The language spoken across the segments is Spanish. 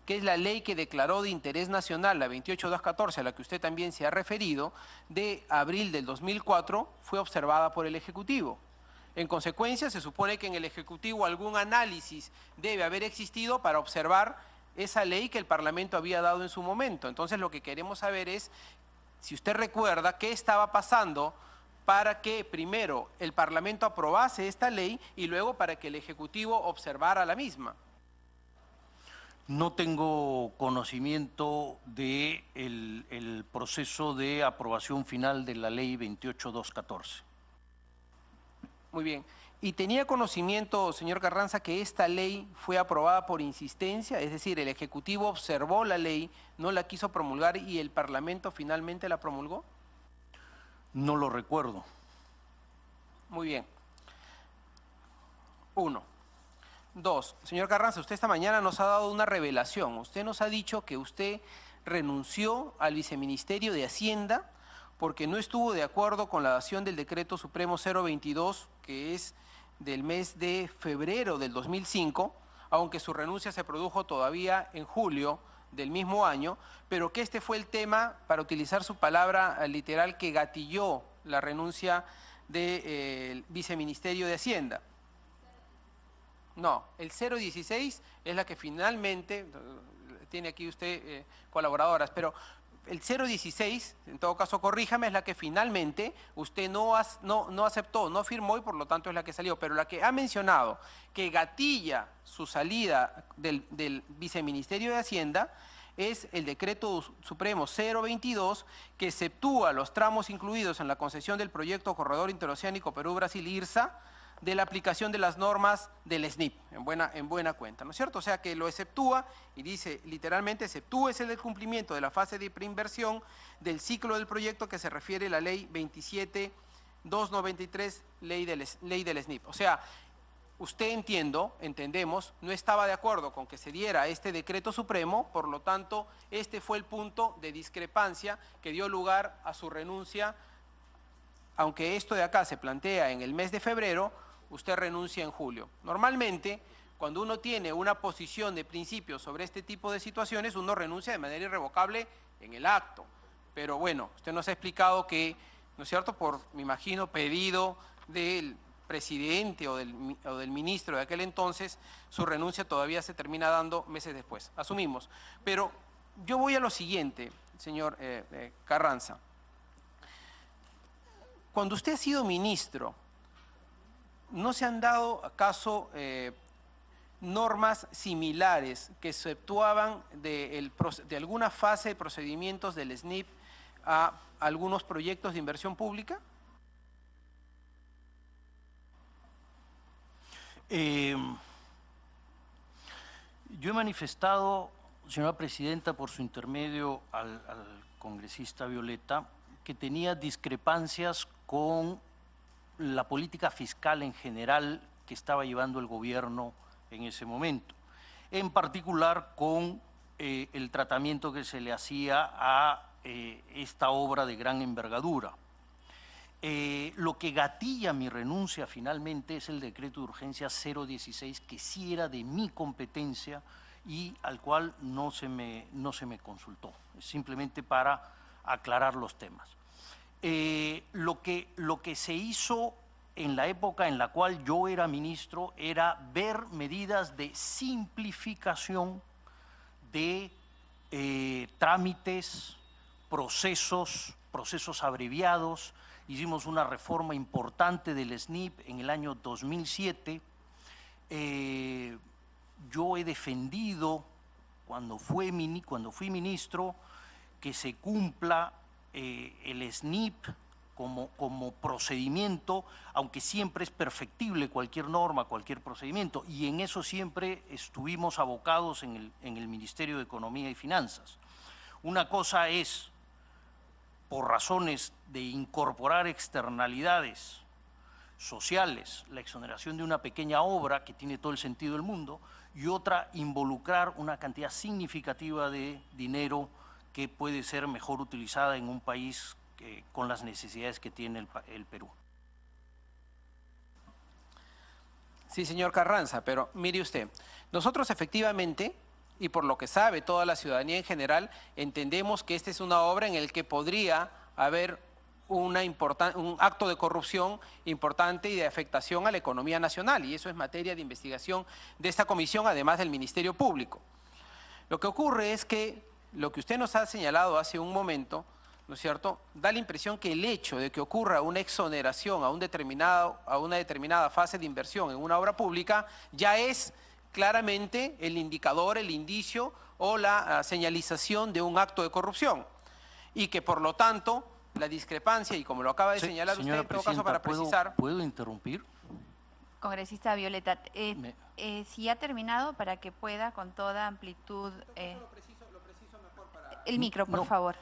que es la ley que declaró de interés nacional, la 28214, a la que usted también se ha referido, de abril del 2004, fue observada por el Ejecutivo. En consecuencia, se supone que en el Ejecutivo algún análisis debe haber existido para observar esa ley que el Parlamento había dado en su momento. Entonces, lo que queremos saber es, si usted recuerda, qué estaba pasando para que primero el Parlamento aprobase esta ley y luego para que el Ejecutivo observara la misma. No tengo conocimiento del proceso de aprobación final de la ley 28214. Muy bien. ¿Y tenía conocimiento, señor Carranza, que esta ley fue aprobada por insistencia? Es decir, el Ejecutivo observó la ley, no la quiso promulgar y el Parlamento finalmente la promulgó. No lo recuerdo. Muy bien. 1. 2. Señor Carranza, usted esta mañana nos ha dado una revelación. Usted nos ha dicho que usted renunció al Viceministerio de Hacienda porque no estuvo de acuerdo con la dación del Decreto Supremo 022, que es del mes de febrero del 2005, aunque su renuncia se produjo todavía en julio del mismo año, pero que este fue el tema, para utilizar su palabra literal, que gatilló la renuncia del Viceministerio de Hacienda. No, el 016 es la que finalmente, tiene aquí usted colaboradoras, pero el 016, en todo caso corríjame, es la que finalmente usted no aceptó, no firmó y por lo tanto es la que salió, pero la que ha mencionado que gatilla su salida del Viceministerio de Hacienda es el Decreto Supremo 022, que exceptúa los tramos incluidos en la concesión del proyecto Corredor Interoceánico Perú-Brasil-IRSA de la aplicación de las normas del SNIP, en buena cuenta, ¿no es cierto? O sea que lo exceptúa y dice literalmente, exceptúese del cumplimiento de la fase de preinversión del ciclo del proyecto que se refiere a la ley 27.293, ley del SNIP. O sea, usted entendemos, no estaba de acuerdo con que se diera este decreto supremo, por lo tanto, este fue el punto de discrepancia que dio lugar a su renuncia. Aunque esto de acá se plantea en el mes de febrero, usted renuncia en julio. Normalmente, cuando uno tiene una posición de principio sobre este tipo de situaciones, uno renuncia de manera irrevocable en el acto. Pero bueno, usted nos ha explicado que, ¿no es cierto?, por, me imagino, pedido del presidente o del ministro de aquel entonces, su renuncia todavía se termina dando meses después. Asumimos. Pero yo voy a lo siguiente, señor Carranza. Cuando usted ha sido ministro, ¿no se han dado acaso normas similares que exceptuaban de alguna fase de procedimientos del SNIP a algunos proyectos de inversión pública? Yo he manifestado, señora Presidenta, por su intermedio al congresista Violeta, que tenía discrepancias con la política fiscal en general que estaba llevando el gobierno en ese momento, en particular con el tratamiento que se le hacía a esta obra de gran envergadura. Lo que gatilla mi renuncia finalmente es el decreto de urgencia 016, que sí era de mi competencia y al cual no se me consultó, simplemente para aclarar los temas. Lo que se hizo en la época en la cual yo era ministro era ver medidas de simplificación de trámites, procesos abreviados. Hicimos una reforma importante del SNIP en el año 2007. Yo he defendido, cuando fui ministro, que se cumpla el SNIP como procedimiento, aunque siempre es perfectible cualquier norma, cualquier procedimiento, y en eso siempre estuvimos abocados en el Ministerio de Economía y Finanzas. Una cosa es, por razones de incorporar externalidades sociales, la exoneración de una pequeña obra que tiene todo el sentido del mundo, y otra, involucrar una cantidad significativa de dinero que puede ser mejor utilizada en un país con las necesidades que tiene el Perú. Sí, señor Carranza, pero mire usted, nosotros efectivamente y por lo que sabe toda la ciudadanía en general, entendemos que esta es una obra en la que podría haber un acto de corrupción importante y de afectación a la economía nacional, y eso es materia de investigación de esta comisión, además del Ministerio Público. Lo que ocurre es que lo que usted nos ha señalado hace un momento, ¿no es cierto?, da la impresión que el hecho de que ocurra una exoneración a una determinada fase de inversión en una obra pública ya es claramente el indicador, el indicio o la señalización de un acto de corrupción, y que por lo tanto la discrepancia, y como lo acaba de señalar usted, en todo caso para precisar... ¿Puedo interrumpir? Congresista Violeta, si ha terminado para que pueda con toda amplitud... lo preciso mejor para... El micro, por favor.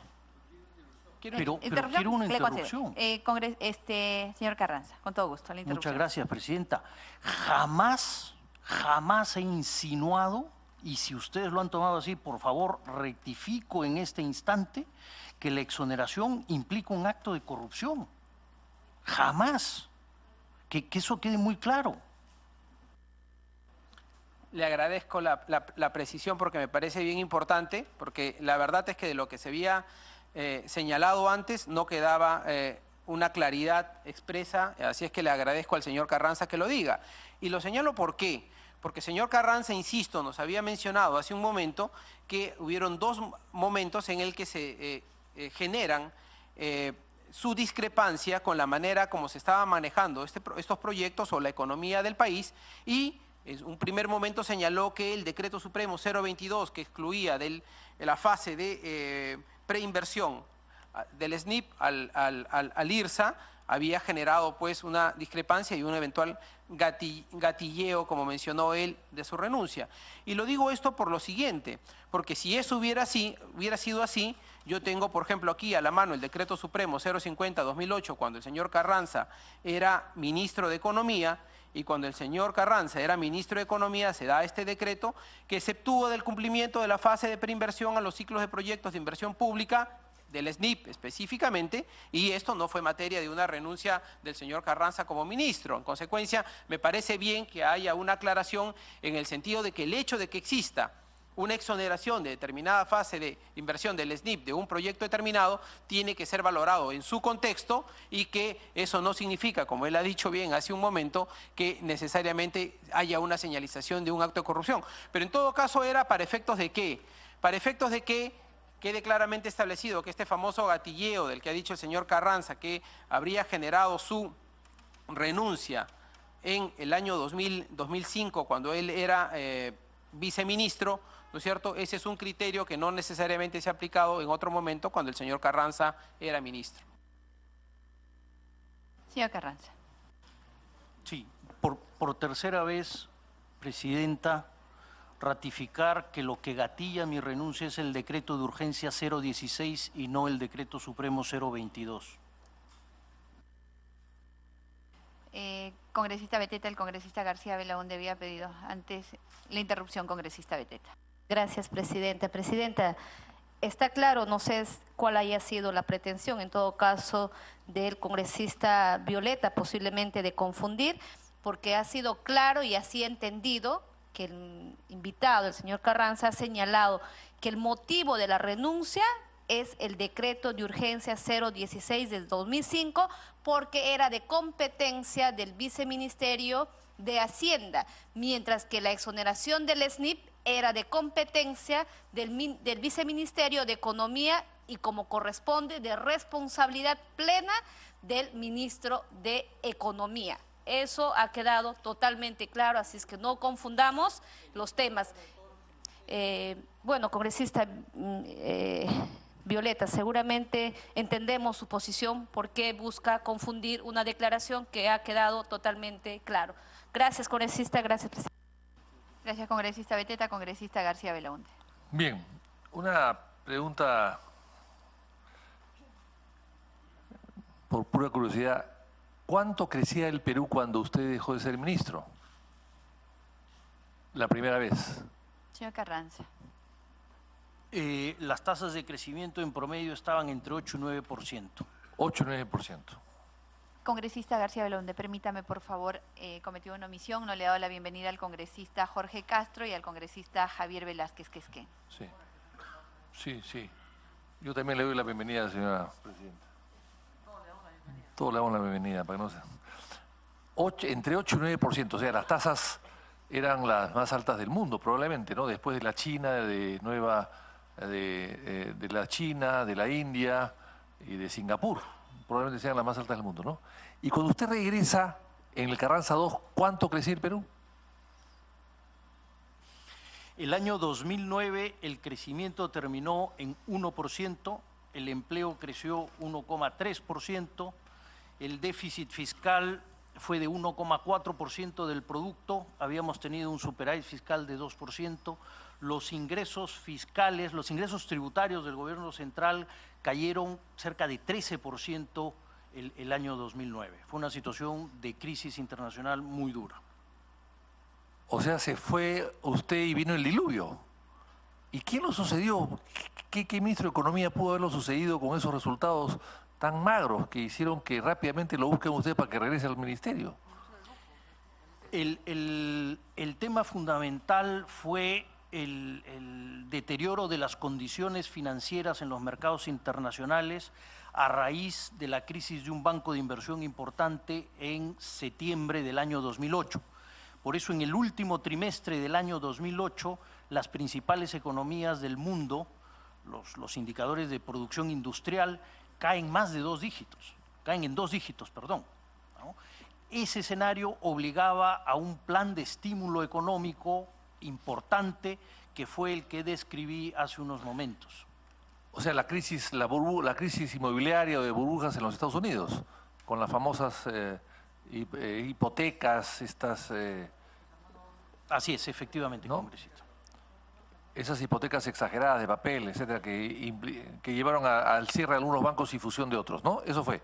Pero quiero una interrupción. Señor Carranza, con todo gusto, la interrupción. Muchas gracias, Presidenta. Jamás he insinuado, y si ustedes lo han tomado así, por favor, rectifico en este instante, que la exoneración implica un acto de corrupción. Jamás. Que eso quede muy claro. Le agradezco la precisión porque me parece bien importante, porque la verdad es que de lo que se había señalado antes no quedaba una claridad expresa, así es que le agradezco al señor Carranza que lo diga. Y lo señalo ¿por qué? Porque señor Carranza, insisto, nos había mencionado hace un momento que hubieron dos momentos en el que se generan su discrepancia con la manera como se estaba manejando estos proyectos o la economía del país, y en un primer momento señaló que el Decreto Supremo 022, que excluía de la fase de preinversión del SNIP al IRSA, había generado pues una discrepancia y un eventual gatilleo, como mencionó él, de su renuncia. Y lo digo esto por lo siguiente, porque si eso hubiera sido así, yo tengo, por ejemplo, aquí a la mano el Decreto Supremo 050-2008, cuando el señor Carranza era ministro de Economía, y cuando el señor Carranza era ministro de Economía se da este decreto que exceptúa del cumplimiento de la fase de preinversión a los ciclos de proyectos de inversión pública, del SNIP específicamente, y esto no fue materia de una renuncia del señor Carranza como ministro. En consecuencia, me parece bien que haya una aclaración en el sentido de que el hecho de que exista una exoneración de determinada fase de inversión del SNIP de un proyecto determinado tiene que ser valorado en su contexto, y que eso no significa, como él ha dicho bien hace un momento, que necesariamente haya una señalización de un acto de corrupción. Pero en todo caso era para efectos de ¿qué? Para efectos de que quede claramente establecido que este famoso gatilleo del que ha dicho el señor Carranza, que habría generado su renuncia en el año 2005, cuando él era viceministro, ¿no es cierto? Ese es un criterio que no necesariamente se ha aplicado en otro momento cuando el señor Carranza era ministro. Señor Carranza. Sí, por tercera vez, Presidenta, ratificar que lo que gatilla mi renuncia es el decreto de urgencia 016 y no el decreto supremo 022. Congresista Beteta, el congresista García Belaúnde había pedido antes la interrupción, congresista Beteta. Gracias, Presidenta. Presidenta, está claro, no sé cuál haya sido la pretensión, en todo caso, del congresista Violeta, posiblemente de confundir, porque ha sido claro y así entendido que el invitado, el señor Carranza, ha señalado que el motivo de la renuncia es el decreto de urgencia 016 del 2005, porque era de competencia del Viceministerio de Hacienda, mientras que la exoneración del SNIP era de competencia del Viceministerio de Economía y, como corresponde, de responsabilidad plena del Ministro de Economía. Eso ha quedado totalmente claro, así es que no confundamos los temas. Bueno, congresista Violeta, seguramente entendemos su posición, porque busca confundir una declaración que ha quedado totalmente claro. Gracias, congresista. Gracias, presidente. Gracias, congresista Beteta. Congresista García Belaúnde. Bien, una pregunta por pura curiosidad. ¿Cuánto crecía el Perú cuando usted dejó de ser ministro? La primera vez. Señor Carranza. Las tasas de crecimiento en promedio estaban entre 8 y 9%. 8 y 9%. Congresista García Belaunde, permítame, por favor, cometí una omisión, no le he dado la bienvenida al congresista Jorge Castro y al congresista Javier Velázquez Quesquén. Sí. Yo también le doy la bienvenida, señora presidenta. Todos le damos la bienvenida, para que no sea. Entre 8 y 9%, o sea, las tasas eran las más altas del mundo, probablemente, ¿no? Después de la China, de la China, de la India y de Singapur. Probablemente sean las más altas del mundo, ¿no? Y cuando usted regresa en el Carranza 2, ¿cuánto creció el Perú? El año 2009 el crecimiento terminó en 1%, el empleo creció 1,3%, el déficit fiscal fue de 1,4% del producto, habíamos tenido un superávit fiscal de 2%, los ingresos fiscales, los ingresos tributarios del gobierno central cayeron cerca de 13% el año 2009. Fue una situación de crisis internacional muy dura. O sea, se fue usted y vino el diluvio. ¿Y quién lo sucedió? ¿Qué ministro de Economía pudo haberlo sucedido con esos resultados tan magros que hicieron que rápidamente lo busquen usted para que regrese al ministerio? El tema fundamental fue el deterioro de las condiciones financieras en los mercados internacionales a raíz de la crisis de un banco de inversión importante en septiembre del año 2008. Por eso en el último trimestre del año 2008 las principales economías del mundo, los indicadores de producción industrial, caen más de 2 dígitos, caen en 2 dígitos, perdón, ¿no? Ese escenario obligaba a un plan de estímulo económico importante que fue el que describí hace unos momentos. O sea, la crisis inmobiliaria o de burbujas en los Estados Unidos, con las famosas hipotecas, estas… Así es, efectivamente, ¿no? congresista. Esas hipotecas exageradas de papel, etcétera, que llevaron al cierre de algunos bancos y fusión de otros, ¿no? Eso fue.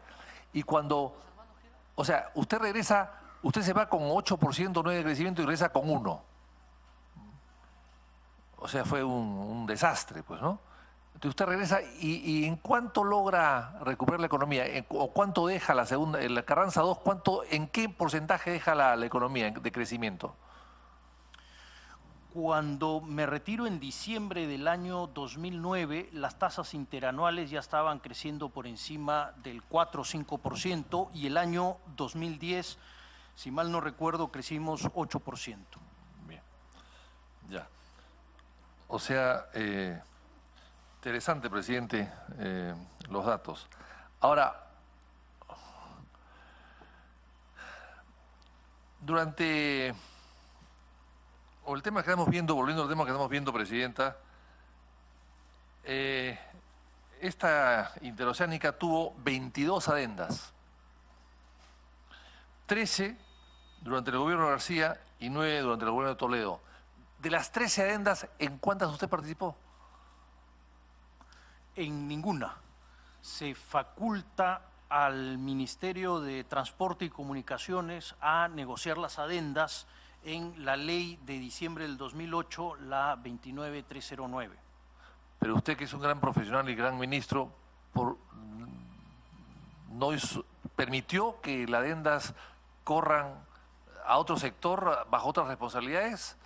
Y cuando… O sea, usted regresa, usted se va con 8%, 9% de crecimiento y regresa con 1%. O sea, fue un desastre, pues, ¿no? Entonces usted regresa y ¿en cuánto logra recuperar la economía? ¿O cuánto deja la segunda, el Carranza 2, en qué porcentaje deja la economía de crecimiento? Cuando me retiro en diciembre del año 2009, las tasas interanuales ya estaban creciendo por encima del 4 o 5% y el año 2010, si mal no recuerdo, crecimos 8%. Bien, ya. O sea, interesante, presidente, los datos. Ahora, el tema que estamos viendo, volviendo al tema que estamos viendo, presidenta, esta interoceánica tuvo 22 adendas, 13 durante el gobierno de García y 9 durante el gobierno de Toledo. De las 13 adendas, ¿en cuántas usted participó? En ninguna. Se faculta al Ministerio de Transporte y Comunicaciones a negociar las adendas en la ley de diciembre del 2008, la 29309. Pero usted, que es un gran profesional y gran ministro, ¿permitió que las adendas corran a otro sector bajo otras responsabilidades?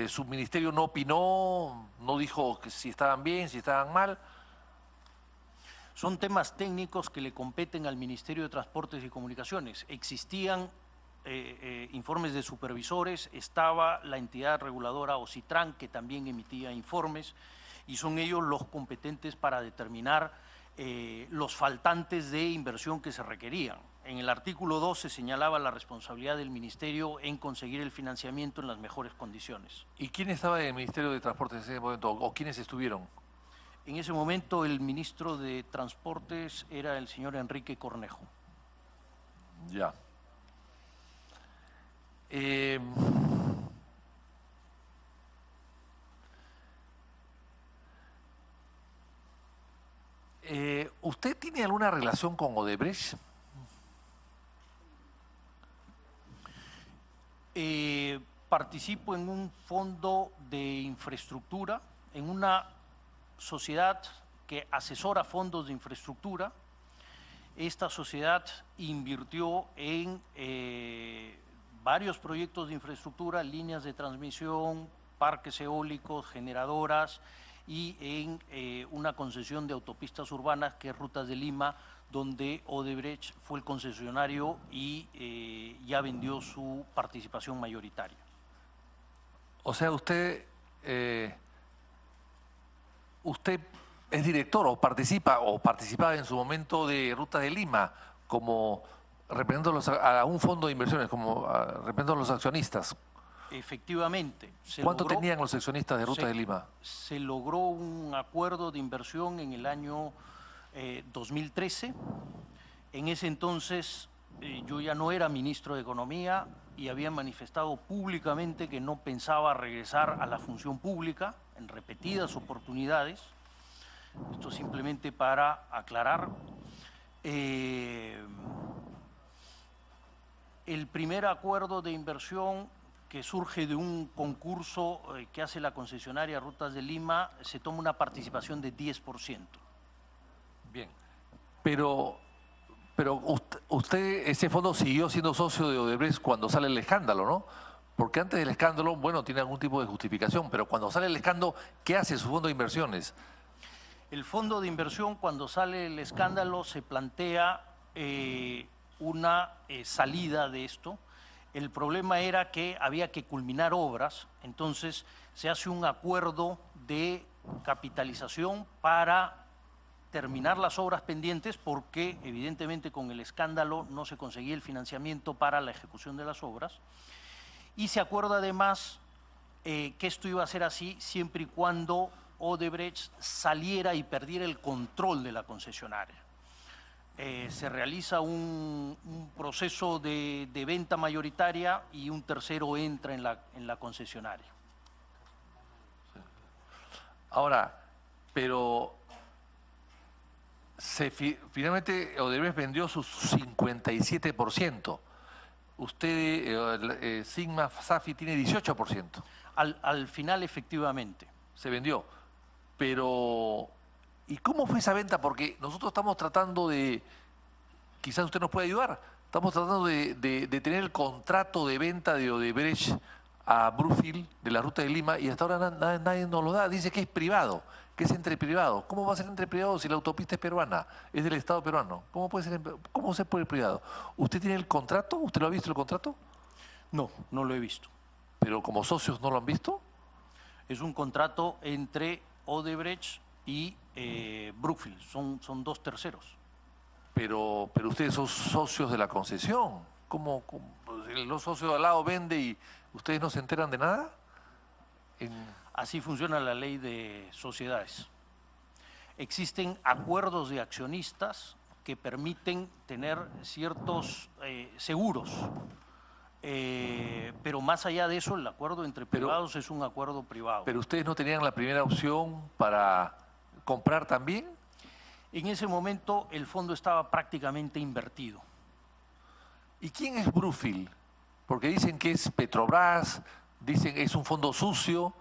¿Su ministerio no opinó, no dijo que si estaban bien, si estaban mal? Son temas técnicos que le competen al Ministerio de Transportes y Comunicaciones. Existían informes de supervisores, estaba la entidad reguladora OCITRAN, que también emitía informes, y son ellos los competentes para determinar los faltantes de inversión que se requerían. En el artículo 2 se señalaba la responsabilidad del Ministerio en conseguir el financiamiento en las mejores condiciones. ¿Y quién estaba en el Ministerio de Transportes en ese momento, o quiénes estuvieron? En ese momento el ministro de Transportes era el señor Enrique Cornejo. Ya. ¿Usted tiene alguna relación con Odebrecht? Participo en un fondo de infraestructura, en una sociedad que asesora fondos de infraestructura. esta sociedad invirtió en varios proyectos de infraestructura, líneas de transmisión, parques eólicos, generadoras y en una concesión de autopistas urbanas que es Rutas de Lima, donde Odebrecht fue el concesionario y ya vendió su participación mayoritaria. O sea, usted es director o participaba en su momento de Rutas de Lima como representando a un fondo de inversiones, como representando a los accionistas. Efectivamente. ¿Cuánto tenían los accionistas de Rutas de Lima? Se logró un acuerdo de inversión en el año 2013. En ese entonces yo ya no era ministro de Economía y había manifestado públicamente que no pensaba regresar a la función pública en repetidas oportunidades. Esto simplemente para aclarar. El primer acuerdo de inversión que surge de un concurso que hace la concesionaria Rutas de Lima, se toma una participación de 10%. Bien, pero usted, ese fondo siguió siendo socio de Odebrecht cuando sale el escándalo, ¿no? Porque antes del escándalo, bueno, tiene algún tipo de justificación, pero cuando sale el escándalo, ¿qué hace su fondo de inversiones? El fondo de inversión, cuando sale el escándalo, se plantea una salida de esto. El problema era que había que culminar obras, entonces se hace un acuerdo de capitalización para terminar las obras pendientes porque evidentemente con el escándalo no se conseguía el financiamiento para la ejecución de las obras. Y se acuerda además que esto iba a ser así siempre y cuando Odebrecht saliera y perdiera el control de la concesionaria. Se realiza un proceso de venta mayoritaria y un tercero entra en la concesionaria. Ahora, pero finalmente Odebrecht vendió su 57%. Usted, Sigma Safi, tiene 18%. Al final, efectivamente. Se vendió. Pero, ¿y cómo fue esa venta? Porque nosotros estamos tratando de, quizás usted nos puede ayudar, estamos tratando de tener el contrato de venta de Odebrecht a Bluefield de la Ruta de Lima y hasta ahora nadie nos lo da. Dice que es privado, que es entre privados. ¿Cómo va a ser entre privados si la autopista es peruana, es del Estado peruano? ¿Cómo se puede ser privado? ¿Usted tiene el contrato? ¿Usted lo ha visto el contrato? No, no lo he visto. ¿Pero como socios no lo han visto? Es un contrato entre Odebrecht y Brookfield, son dos terceros. Pero ustedes son socios de la concesión. ¿Cómo los socios de al lado venden y ustedes no se enteran de nada? Así funciona la ley de sociedades. Existen acuerdos de accionistas que permiten tener ciertos seguros. Pero más allá de eso, el acuerdo entre privados es un acuerdo privado. ¿Pero ustedes no tenían la primera opción para comprar también? En ese momento el fondo estaba prácticamente invertido. ¿Y quién es Brookfield? Porque dicen que es Petrobras, dicen que es un fondo sucio.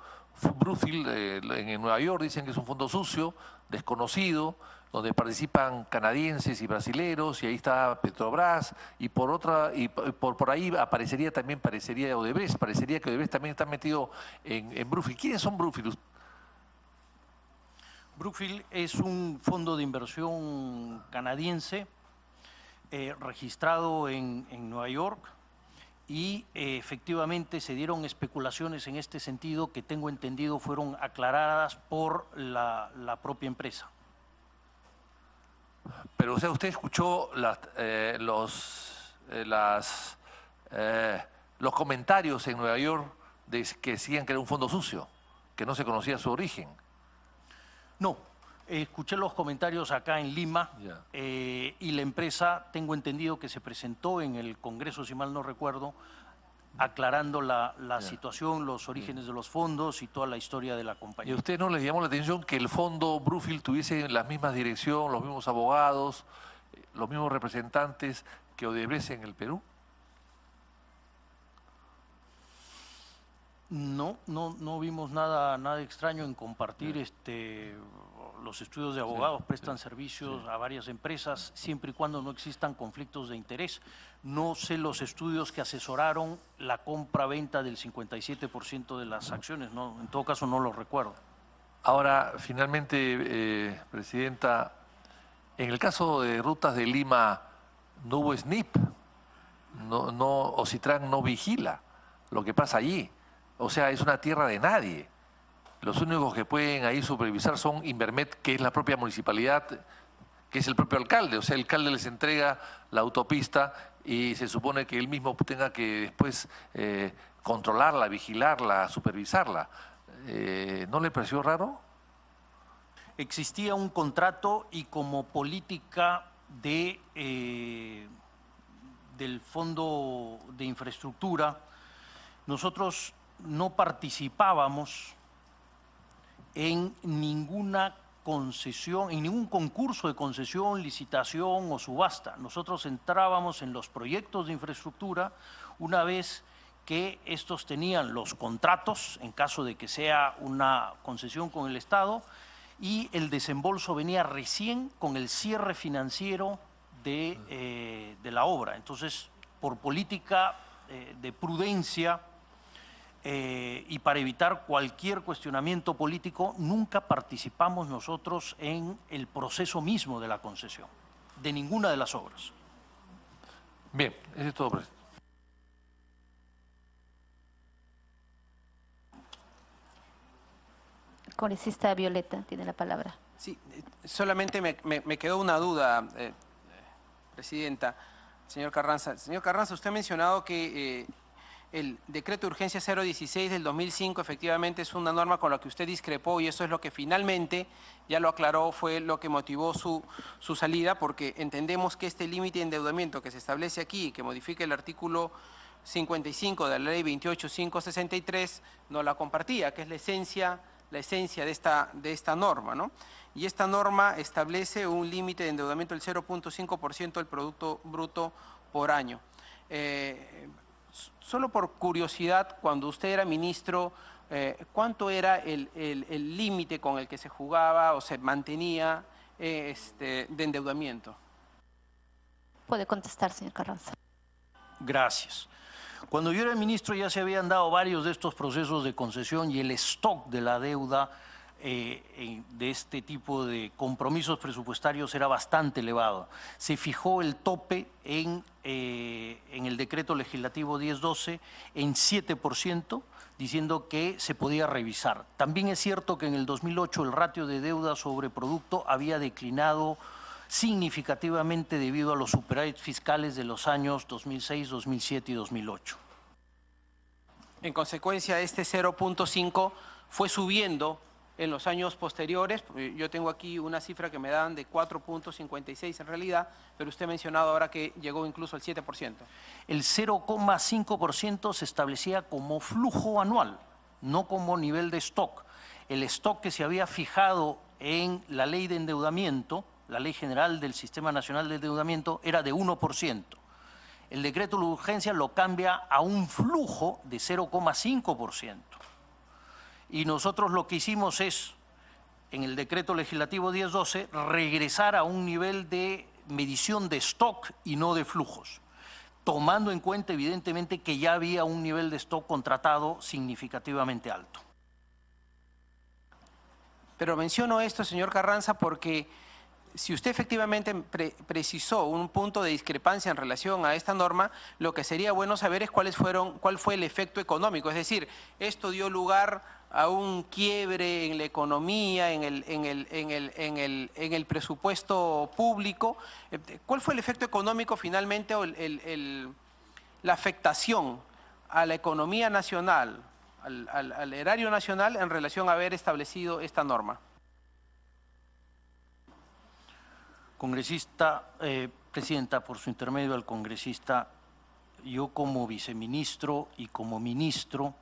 Brookfield en Nueva York dicen que es un fondo sucio, desconocido, donde participan canadienses y brasileros, y ahí está Petrobras, y por ahí parecería Odebrecht, parecería que Odebrecht también está metido en Brookfield. ¿Quiénes son Brookfield? Brookfield es un fondo de inversión canadiense registrado en Nueva York y efectivamente se dieron especulaciones en este sentido que tengo entendido fueron aclaradas por la propia empresa. Pero o sea, usted escuchó los comentarios en Nueva York que decían que era un fondo sucio, que no se conocía su origen. No, escuché los comentarios acá en Lima y la empresa, tengo entendido que se presentó en el Congreso, si mal no recuerdo, aclarando la situación, los orígenes de los fondos y toda la historia de la compañía. ¿Y a usted no les llamó la atención que el fondo Brookfield tuviese las mismas dirección, los mismos abogados, los mismos representantes que Odebrecht en el Perú? No vimos nada extraño en compartir los estudios de abogados, prestan servicios a varias empresas, siempre y cuando no existan conflictos de interés. No sé los estudios que asesoraron la compra-venta del 57% de las acciones, no, en todo caso no los recuerdo. Ahora, finalmente, Presidenta, en el caso de Rutas de Lima no hubo SNIP, Ocitran no vigila lo que pasa allí. O sea, es una tierra de nadie. Los únicos que pueden ahí supervisar son Invermet, que es la propia municipalidad, que es el propio alcalde. O sea, el alcalde les entrega la autopista y se supone que él mismo tenga que después controlarla, vigilarla, supervisarla. ¿No le pareció raro? Existía un contrato y como política del Fondo de Infraestructura, nosotros no participábamos en ninguna concesión, en ningún concurso de concesión, licitación o subasta. Nosotros entrábamos en los proyectos de infraestructura una vez que estos tenían los contratos, en caso de que sea una concesión con el Estado, y el desembolso venía recién con el cierre financiero de la obra. Entonces, por política de prudencia y para evitar cualquier cuestionamiento político, nunca participamos nosotros en el proceso mismo de la concesión, de ninguna de las obras. Bien, eso es todo, presidente. Congresista Violeta tiene la palabra. Sí, solamente me quedó una duda, Presidenta. Señor Carranza. Señor Carranza, usted ha mencionado que el decreto de urgencia 016 del 2005 efectivamente es una norma con la que usted discrepó y eso es lo que finalmente, ya lo aclaró, fue lo que motivó su salida, porque entendemos que este límite de endeudamiento que se establece aquí y que modifica el artículo 55 de la ley 28563 no la compartía, que es la esencia de esta norma, ¿no? Y esta norma establece un límite de endeudamiento del 0.5% del Producto Bruto por año. Solo por curiosidad, cuando usted era ministro, ¿cuánto era el límite con el que se jugaba o se mantenía de endeudamiento? Puede contestar, señor Carranza. Gracias. Cuando yo era ministro ya se habían dado varios de estos procesos de concesión y el stock de la deuda de este tipo de compromisos presupuestarios era bastante elevado. Se fijó el tope en el decreto legislativo 1012 en 7%, diciendo que se podía revisar. También es cierto que en el 2008 el ratio de deuda sobre producto había declinado significativamente debido a los superávit fiscales de los años 2006, 2007 y 2008. En consecuencia, este 0.5 fue subiendo en los años posteriores. Yo tengo aquí una cifra que me dan de 4.56 en realidad, pero usted ha mencionado ahora que llegó incluso al 7%. El 0,5% se establecía como flujo anual, no como nivel de stock. El stock que se había fijado en la ley de endeudamiento, la Ley General del Sistema Nacional de Endeudamiento, era de 1%. El decreto de urgencia lo cambia a un flujo de 0,5%. Y nosotros lo que hicimos es, en el decreto legislativo 1012, regresar a un nivel de medición de stock y no de flujos, tomando en cuenta evidentemente que ya había un nivel de stock contratado significativamente alto. Pero menciono esto, señor Carranza, porque si usted efectivamente precisó un punto de discrepancia en relación a esta norma, lo que sería bueno saber es cuál fue el efecto económico. Es decir, esto dio lugar a un quiebre en la economía, en el presupuesto público. ¿Cuál fue el efecto económico finalmente o la afectación a la economía nacional, al erario nacional en relación a haber establecido esta norma? Congresista, Presidenta, por su intermedio al congresista, yo como viceministro y como ministro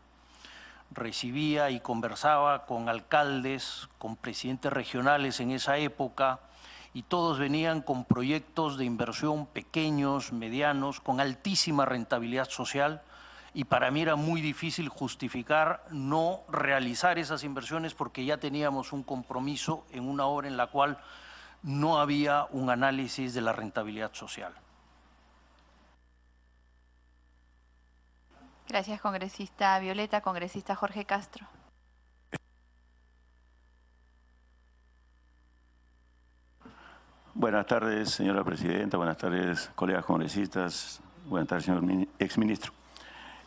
recibía y conversaba con alcaldes, con presidentes regionales en esa época y todos venían con proyectos de inversión pequeños, medianos, con altísima rentabilidad social y para mí era muy difícil justificar no realizar esas inversiones porque ya teníamos un compromiso en una obra en la cual no había un análisis de la rentabilidad social. Gracias, congresista Violeta. Congresista Jorge Castro. Buenas tardes, señora presidenta. Buenas tardes, colegas congresistas. Buenas tardes, señor exministro.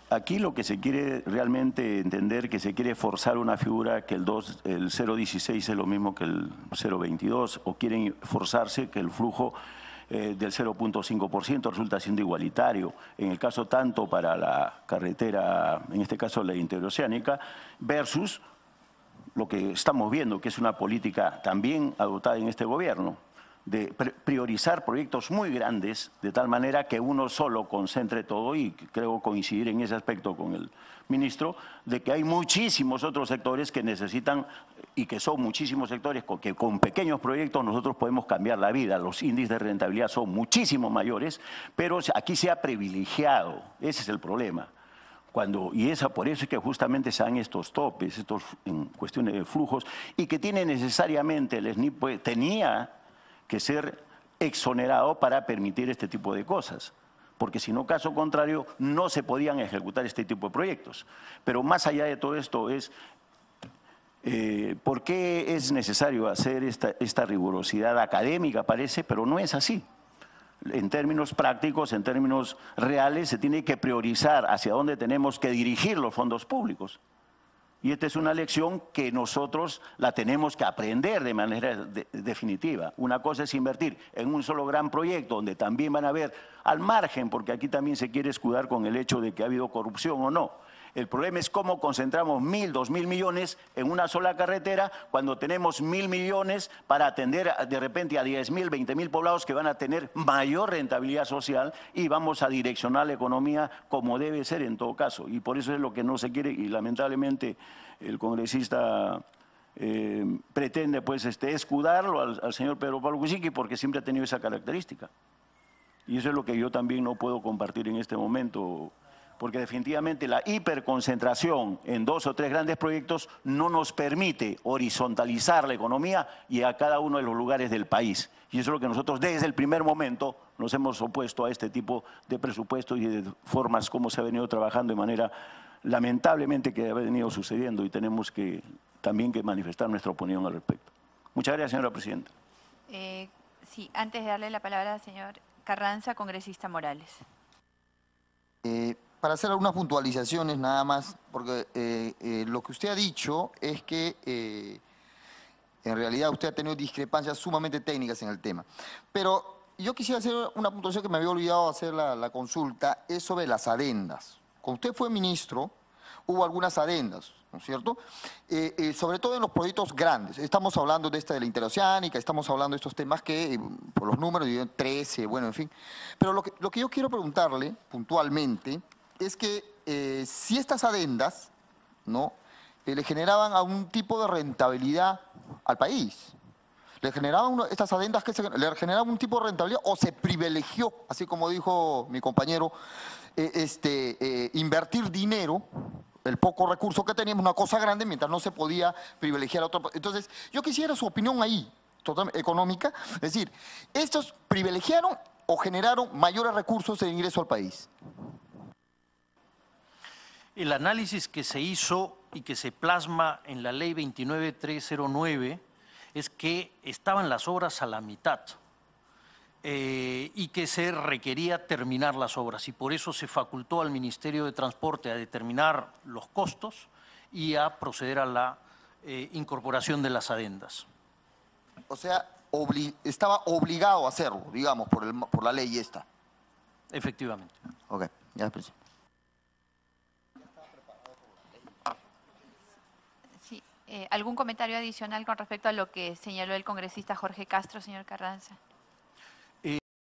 Aquí lo que se quiere realmente entender que se quiere forzar una figura que el 0,16 es lo mismo que el 0,22 o quieren forzarse que el flujo del 0,5% resulta siendo igualitario, en el caso tanto para la carretera, en este caso la interoceánica, versus lo que estamos viendo, que es una política también adoptada en este gobierno, de priorizar proyectos muy grandes, de tal manera que uno solo concentre todo, y creo coincidir en ese aspecto con el ministro, de que hay muchísimos otros sectores que necesitan, y que son muchísimos sectores que con pequeños proyectos nosotros podemos cambiar la vida. Los índices de rentabilidad son muchísimo mayores, pero aquí se ha privilegiado, ese es el problema. Por eso es que justamente se dan estos topes, en cuestiones de flujos, y que tiene necesariamente el SNIP, tenía que ser exonerado para permitir este tipo de cosas, porque si no, caso contrario, no se podían ejecutar este tipo de proyectos. Pero más allá de todo esto es, ¿por qué es necesario hacer esta rigurosidad académica? Parece, pero no es así. En términos prácticos, en términos reales, se tiene que priorizar hacia dónde tenemos que dirigir los fondos públicos. Y esta es una lección que nosotros la tenemos que aprender de manera definitiva. Una cosa es invertir en un solo gran proyecto donde también van a haber al margen, porque aquí también se quiere escudar con el hecho de que ha habido corrupción o no. El problema es cómo concentramos 1.000, 2.000 millones en una sola carretera cuando tenemos 1.000 millones para atender de repente a 10.000, 20.000 poblados que van a tener mayor rentabilidad social y vamos a direccionar la economía como debe ser en todo caso. Y por eso es lo que no se quiere, y lamentablemente el congresista pretende pues escudarlo al señor Pedro Pablo Kuczynski porque siempre ha tenido esa característica. Y eso es lo que yo también no puedo compartir en este momento, porque definitivamente la hiperconcentración en 2 o 3 grandes proyectos no nos permite horizontalizar la economía y a cada uno de los lugares del país. Y eso es lo que nosotros desde el primer momento nos hemos opuesto a este tipo de presupuestos y de formas como se ha venido trabajando de manera lamentablemente que ha venido sucediendo, y tenemos que también que manifestar nuestra opinión al respecto. Muchas gracias, señora presidenta. Sí, antes de darle la palabra al señor Carranza, congresista Morales. Para hacer algunas puntualizaciones nada más, porque lo que usted ha dicho es que en realidad usted ha tenido discrepancias sumamente técnicas en el tema. Pero yo quisiera hacer una puntualización que me había olvidado hacer la consulta, es sobre las adendas. Cuando usted fue ministro, hubo algunas adendas, ¿no es cierto? Sobre todo en los proyectos grandes. Estamos hablando de esta de la interoceánica, estamos hablando de estos temas que, por los números, 13, bueno, en fin. Pero lo que yo quiero preguntarle puntualmente es que si estas adendas, ¿no?, le generaban algún tipo de rentabilidad al país. ¿Le generaban estas adendas le generaban un tipo de rentabilidad o se privilegió, así como dijo mi compañero, invertir dinero, el poco recurso que teníamos, una cosa grande, mientras no se podía privilegiar a otro? Entonces, yo quisiera su opinión ahí, totalmente económica, es decir, ¿estos privilegiaron o generaron mayores recursos de ingreso al país? El análisis que se hizo y que se plasma en la ley 29309 es que estaban las obras a la mitad y que se requería terminar las obras, y por eso se facultó al Ministerio de Transporte a determinar los costos y a proceder a la incorporación de las adendas. O sea, estaba obligado a hacerlo, digamos, por la ley esta. Efectivamente. Ok, ya, presidente. ¿Algún comentario adicional con respecto a lo que señaló el congresista Jorge Castro, señor Carranza?